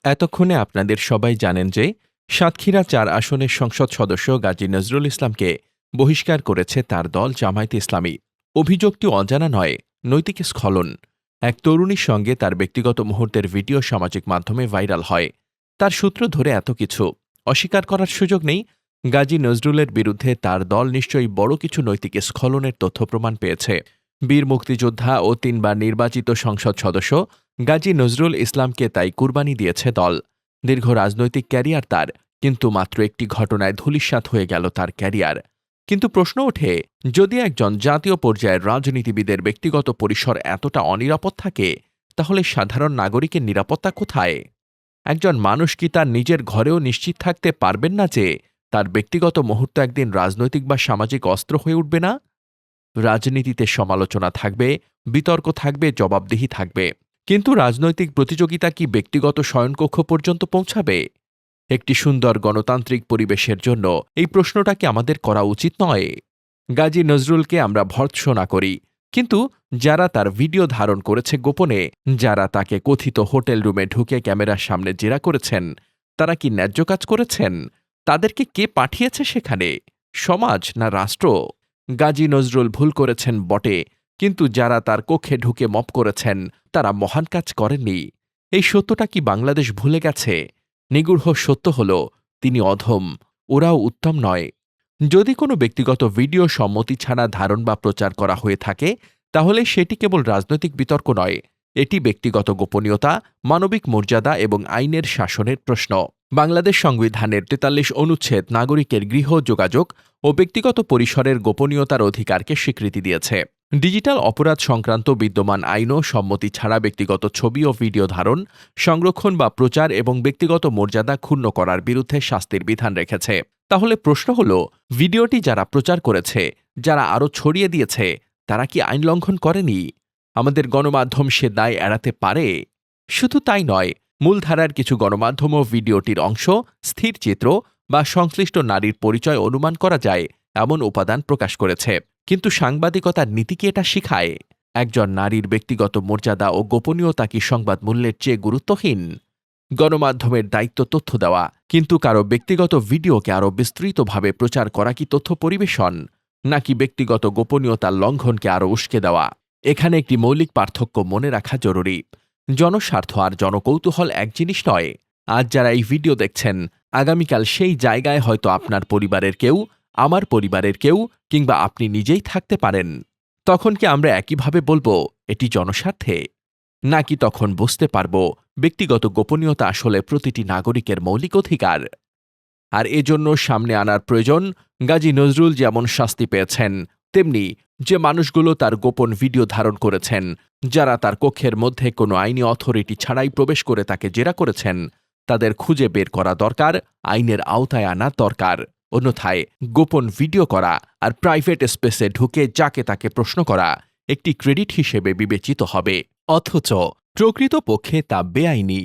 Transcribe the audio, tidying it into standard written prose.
এতক্ষণে আপনাদের সবাই জানেন যে সাতক্ষীরা-৪ আসনের সংসদ সদস্য গাজী নজরুল ইসলামকে বহিষ্কার করেছে তার দল জামায়াতে ইসলামী। অভিযোগটি অজানা নয়, নৈতিক স্খলন। এক তরুণীর সঙ্গে তার ব্যক্তিগত মুহূর্তের ভিডিও সামাজিক মাধ্যমে ভাইরাল হয়। তার সূত্র ধরে এত কিছু অস্বীকার করার সুযোগ নেই। গাজী নজরুলের বিরুদ্ধে তার দল নিশ্চয়ই বড় কিছু নৈতিক স্খলনের তথ্য প্রমাণ পেয়েছে। বীর মুক্তিযোদ্ধা ও ৩ বার নির্বাচিত সংসদ সদস্য গাজী নজরুল ইসলামকে তাই কুরবানি দিয়েছে দল। দীর্ঘ রাজনৈতিক ক্যারিয়ার তার, কিন্তু মাত্র একটি ঘটনায় ধূলিসাৎ হয়ে গেল তার ক্যারিয়ার। কিন্তু প্রশ্ন ওঠে, যদি একজন জাতীয় পর্যায়ের রাজনীতিবিদের ব্যক্তিগত পরিসর এতটা অনিরাপদ থাকে, তাহলে সাধারণ নাগরিকের নিরাপত্তা কোথায়? একজন মানুষ কি তার নিজের ঘরেও নিশ্চিত থাকতে পারবেন না যে তার ব্যক্তিগত মুহূর্ত একদিন রাজনৈতিক বা সামাজিক অস্ত্র হয়ে উঠবে না? রাজনীতিতে সমালোচনা থাকবে, বিতর্ক থাকবে, জবাবদিহি থাকবে, কিন্তু রাজনৈতিক প্রতিযোগিতা কি ব্যক্তিগত শয়নকক্ষ পর্যন্ত পৌঁছাবে? একটি সুন্দর গণতান্ত্রিক পরিবেশের জন্য এই প্রশ্নটা কি আমাদের করা উচিত নয়? গাজী নজরুলকে আমরা ভর্ৎসনা করি, কিন্তু যারা তার ভিডিও ধারণ করেছে গোপনে, যারা তাকে কথিত হোটেল রুমে ঢুকে ক্যামেরার সামনে জেরা করেছেন, তারা কি ন্যায্য কাজ করেছেন? তাদেরকে কে পাঠিয়েছে সেখানে? সমাজ না রাষ্ট্র? গাজী নজরুল ভুল করেছেন বটে, কিন্তু যারা তার কক্ষে ঢুকে মপ করেছেন তারা মহান কাজ করেননি। এই সত্যটা কি বাংলাদেশ ভুলে গেছে? নিগূঢ় সত্য হল, তিনি অধম, ওরাও উত্তম নয়। যদি কোনো ব্যক্তিগত ভিডিও সম্মতি ছাড়া ধারণ বা প্রচার করা হয়ে থাকে, তাহলে সেটি কেবল রাজনৈতিক বিতর্ক নয়, এটি ব্যক্তিগত গোপনীয়তা, মানবিক মর্যাদা এবং আইনের শাসনের প্রশ্ন। বাংলাদেশ সংবিধানের ৪৩ অনুচ্ছেদ নাগরিকের গৃহ যোগাযোগ ও ব্যক্তিগত পরিসরের গোপনীয়তার অধিকারকে স্বীকৃতি দিয়েছে। ডিজিটাল অপরাধ সংক্রান্ত বিদ্যমান আইনও সম্মতি ছাড়া ব্যক্তিগত ছবি ও ভিডিও ধারণ, সংরক্ষণ বা প্রচার এবং ব্যক্তিগত মর্যাদা ক্ষুণ্ণ করার বিরুদ্ধে শাস্তির বিধান রেখেছে। তাহলে প্রশ্ন হল, ভিডিওটি যারা প্রচার করেছে, যারা আরও ছড়িয়ে দিয়েছে, তারা কি আইন লঙ্ঘন করেনি? আমাদের গণমাধ্যম সে দায় এড়াতে পারে? শুধু তাই নয়, মূলধারার কিছু গণমাধ্যমও ভিডিওটির অংশ, স্থির চিত্র বা সংশ্লিষ্ট নারীর পরিচয় অনুমান করা যায় এমন উপাদান প্রকাশ করেছে। কিন্তু সাংবাদিকতার নীতি কি এটা শিখায়? একজন নারীর ব্যক্তিগত মর্যাদা ও গোপনীয়তা কি সংবাদ মূল্যের চেয়ে গুরুত্বহীন? গণমাধ্যমের দায়িত্ব তথ্য দেওয়া, কিন্তু কারো ব্যক্তিগত ভিডিওকে আরও বিস্তৃতভাবে প্রচার করা কি তথ্য পরিবেশন, নাকি ব্যক্তিগত গোপনীয়তার লঙ্ঘনকে আরও উস্কে দেওয়া? এখানে একটি মৌলিক পার্থক্য মনে রাখা জরুরি। জনস্বার্থ আর জনকৌতূহল এক জিনিস নয়। আজ যারা এই ভিডিও দেখছেন, আগামীকাল সেই জায়গায় হয়তো আপনার পরিবারের কেউ, আমার পরিবারের কেউ, কিংবা আপনি নিজেই থাকতে পারেন। তখন কি আমরা একইভাবে বলবো এটি জনস্বার্থে? নাকি তখন বুঝতে পারব ব্যক্তিগত গোপনীয়তা আসলে প্রতিটি নাগরিকের মৌলিক অধিকার? আর এজন্য সামনে আনার প্রয়োজন, গাজী নজরুল যেমন শাস্তি পেয়েছেন, তেমনি যে মানুষগুলো তার গোপন ভিডিও ধারণ করেছেন, যারা তার কক্ষের মধ্যে কোনো আইনি অথরিটি ছাড়াই প্রবেশ করে তাকে জেরা করেছেন, তাদের খুঁজে বের করা দরকার, আইনের আওতায় আনা দরকার। অন্যথায় গোপন ভিডিও করা আর প্রাইভেট স্পেসে ঢুকে যাকে তাকে প্রশ্ন করা একটি ক্রেডিট হিসেবে বিবেচিত হবে, অথচ প্রকৃতপক্ষে তা বেআইনি।